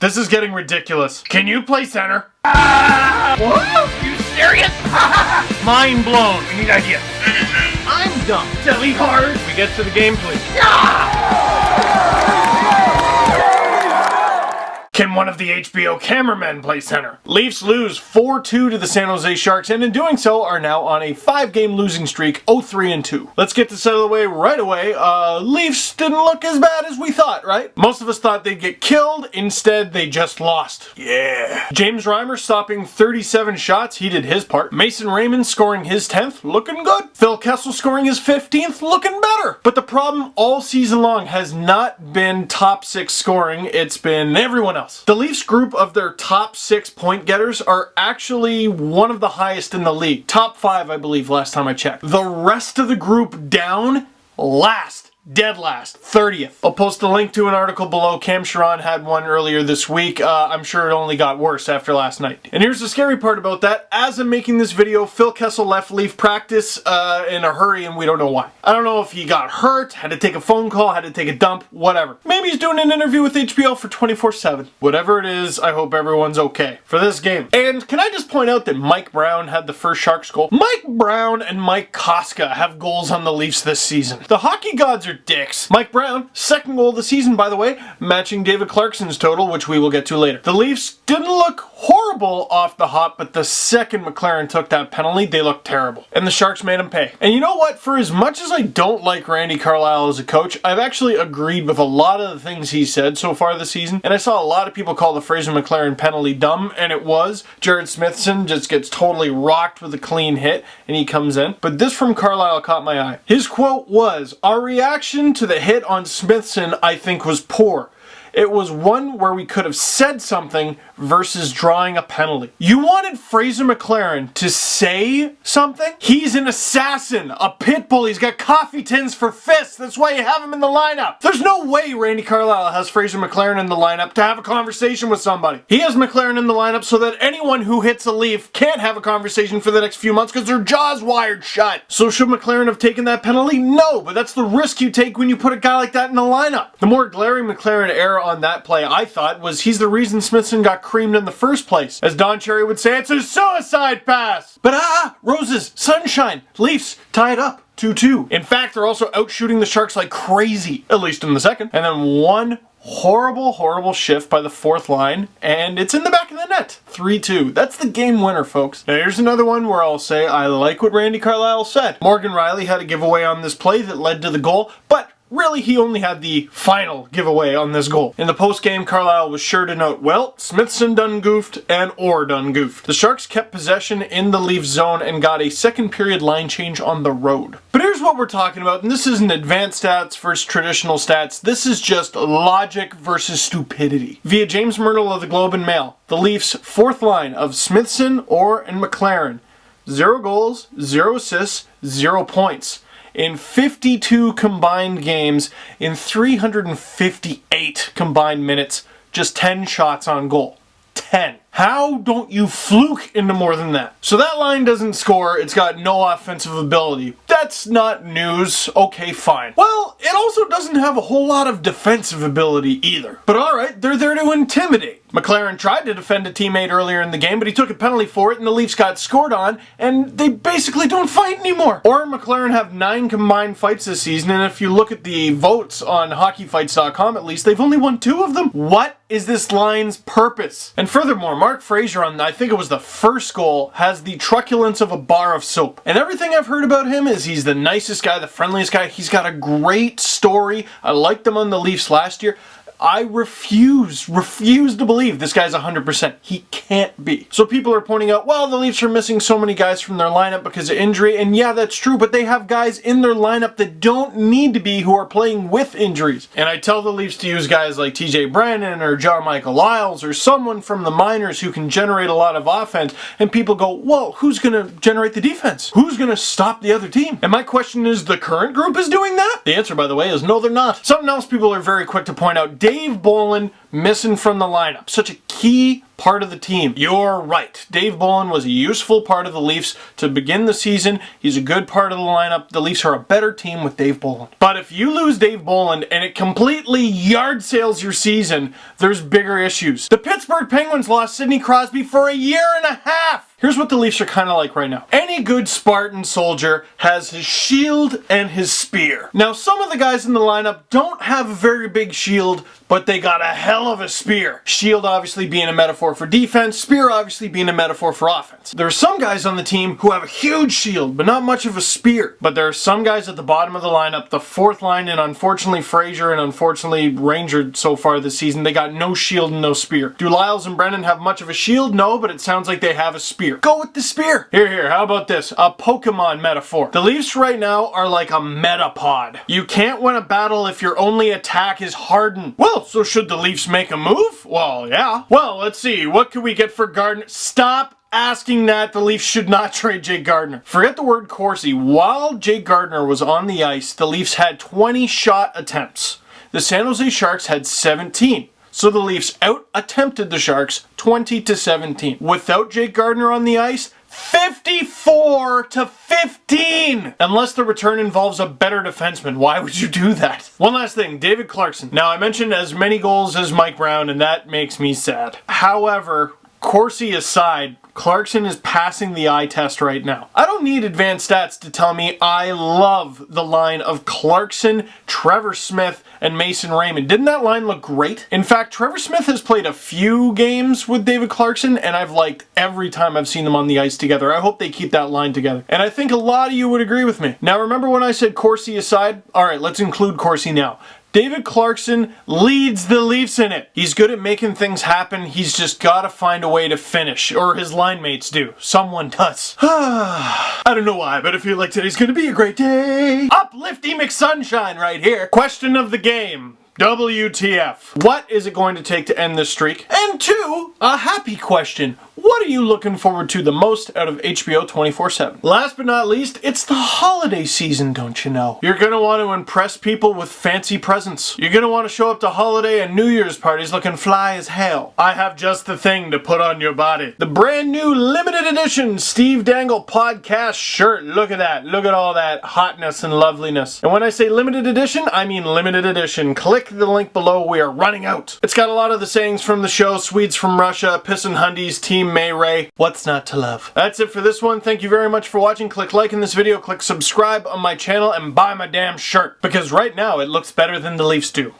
This is getting ridiculous. Can you play center? What? You serious? Mind blown. We need ideas. I'm dumb. Silly hard. We get to the game, please. Can one of the HBO cameramen play center? Leafs lose 4-2 to the San Jose Sharks, and in doing so are now on a 5-game losing streak, 0-3-2. Let's get this out of the way right away. Leafs didn't look as bad as we thought, right? Most of us thought they'd get killed. Instead, they just lost. Yeah. James Reimer stopping 37 shots. He did his part. Mason Raymond scoring his 10th. Looking good. Phil Kessel scoring his 15th. Looking better. But the problem all season long has not been top 6 scoring. It's been everyone else. The Leafs group of their top 6 point getters are actually one of the highest in the league. Top 5, I believe, last time I checked. The rest of the group down last. Dead last, 30th. I'll post a link to an article below. Cam Sharon had one earlier this week. I'm sure it only got worse after last night. And here's the scary part about that. As I'm making this video, Phil Kessel left Leaf practice in a hurry, and we don't know why. I don't know if he got hurt, had to take a phone call, had to take a dump, whatever. Maybe he's doing an interview with HBO for 24/7. Whatever it is, I hope everyone's okay for this game. And can I just point out that Mike Brown had the first Sharks goal? Mike Brown and Mike Koska have goals on the Leafs this season. The hockey gods are dicks. Mike Brown, second goal of the season, by the way, matching David Clarkson's total, which we will get to later. The Leafs didn't look horrible off the hop, but the second McLaren took that penalty, they looked terrible. And the Sharks made him pay. And you know what? For as much as I don't like Randy Carlyle as a coach, I've actually agreed with a lot of the things he said so far this season. And I saw a lot of people call the Fraser McLaren penalty dumb, and it was. Jared Smithson just gets totally rocked with a clean hit, and he comes in. But this from Carlyle caught my eye. His quote was, "Our reaction to the hit on Smithson, I think, was poor. It was one where we could have said something versus drawing a penalty." You wanted Fraser McLaren to say something? He's an assassin, a pit bull. He's got coffee tins for fists. That's why you have him in the lineup. There's no way Randy Carlyle has Fraser McLaren in the lineup to have a conversation with somebody. He has McLaren in the lineup so that anyone who hits a Leaf can't have a conversation for the next few months because their jaw's wired shut. So should McLaren have taken that penalty? No, but that's the risk you take when you put a guy like that in the lineup. The more glaring McLaren error on that play, I thought, was he's the reason Smithson got creamed in the first place. As Don Cherry would say, it's a suicide pass! But roses, sunshine, Leafs tie it up. 2-2. In fact, they're also out shooting the Sharks like crazy, at least in the second. And then one horrible shift by the fourth line, and it's in the back of the net. 3-2. That's the game winner, folks. Now here's another one where I'll say I like what Randy Carlyle said. Morgan Riley had a giveaway on this play that led to the goal, but really, he only had the final giveaway on this goal. In the post-game, Carlyle was sure to note, well, Smithson done goofed and Orr done goofed. The Sharks kept possession in the Leaf zone and got a second period line change on the road. But here's what we're talking about, and this isn't advanced stats versus traditional stats. This is just logic versus stupidity. Via James Myrtle of the Globe and Mail, the Leafs' fourth line of Smithson, Orr, and McLaren. 0 goals, 0 assists, 0 points. In 52 combined games, in 358 combined minutes, just 10 shots on goal. 10. How don't you fluke into more than that? So that line doesn't score, it's got no offensive ability. That's not news. Okay, fine. Well, it also doesn't have a whole lot of defensive ability either. But alright, they're there to intimidate. McLaren tried to defend a teammate earlier in the game, but he took a penalty for it, and the Leafs got scored on, and they basically don't fight anymore. Orr and McLaren have 9 combined fights this season, and if you look at the votes on hockeyfights.com, at least, they've only won 2 of them. What is this line's purpose? And furthermore, Mark Fraser on, I think it was the first goal, has the truculence of a bar of soap. And everything I've heard about him is he's the nicest guy, the friendliest guy. He's got a great story. I liked him on the Leafs last year. I refuse to believe this guy's 100%. He can't be. So people are pointing out, well, the Leafs are missing so many guys from their lineup because of injury, and yeah, that's true, but they have guys in their lineup that don't need to be who are playing with injuries. And I tell the Leafs to use guys like TJ Brandon or John Michael Lyles or someone from the minors who can generate a lot of offense, and people go, well, who's going to generate the defense? Who's going to stop the other team? And my question is, the current group is doing that? The answer, by the way, is no, they're not. Something else people are very quick to point out, Dave Bolin missing from the lineup. Such a key part of the team. You're right. Dave Bolland was a useful part of the Leafs to begin the season. He's a good part of the lineup. The Leafs are a better team with Dave Bolland. But if you lose Dave Bolland and it completely yard sales your season, there's bigger issues. The Pittsburgh Penguins lost Sidney Crosby for a year and a half. Here's what the Leafs are kind of like right now. Any good Spartan soldier has his shield and his spear. Now, some of the guys in the lineup don't have a very big shield, but they got a hell of a spear. Shield obviously being a metaphor for defense, spear obviously being a metaphor for offense. There are some guys on the team who have a huge shield, but not much of a spear. But there are some guys at the bottom of the lineup, the fourth line, and unfortunately Frazier and unfortunately Ranger so far this season, they got no shield and no spear. Do Lyles and Brennan have much of a shield? No, but it sounds like they have a spear. Go with the spear. Here, how about this? A Pokemon metaphor. The Leafs right now are like a Metapod. You can't win a battle if your only attack is hardened. Well, so should the Leafs make a move? Well, yeah. Well, let's see. What can we get for Gardner? Stop asking that. The Leafs should not trade Jake Gardner. Forget the word Corsi. While Jake Gardner was on the ice, the Leafs had 20 shot attempts. The San Jose Sharks had 17. So the Leafs out-attempted the Sharks 20-17. Without Jake Gardner on the ice, 54-15! Unless the return involves a better defenseman, why would you do that? One last thing, David Clarkson. Now, I mentioned as many goals as Mike Brown, and that makes me sad. However, Corsi aside, Clarkson is passing the eye test right now. I don't need advanced stats to tell me I love the line of Clarkson, Trevor Smith, and Mason Raymond. Didn't that line look great? In fact, Trevor Smith has played a few games with David Clarkson, and I've liked every time I've seen them on the ice together. I hope they keep that line together. And I think a lot of you would agree with me. Now, remember when I said Corsi aside? Alright, let's include Corsi now. David Clarkson leads the Leafs in it. He's good at making things happen. He's just got to find a way to finish, or his line mates do. Someone does. I don't know why, but I feel like today's going to be a great day. Uplifty McSunshine right here. Question of the game. WTF. What is it going to take to end this streak? And two, a happy question. What are you looking forward to the most out of HBO 24/7? Last but not least, it's the holiday season, don't you know? You're gonna want to impress people with fancy presents. You're gonna want to show up to holiday and New Year's parties looking fly as hell. I have just the thing to put on your body. The brand new limited edition Steve Dangle podcast shirt. Look at that. Look at all that hotness and loveliness. And when I say limited edition, I mean limited edition. Click the link below. We are running out. It's got a lot of the sayings from the show. Swedes from Russia, Pissin' Hundies, Team May Ray. What's not to love? That's it for this one. Thank you very much for watching. Click like in this video, click subscribe on my channel, and buy my damn shirt. Because right now it looks better than the Leafs do.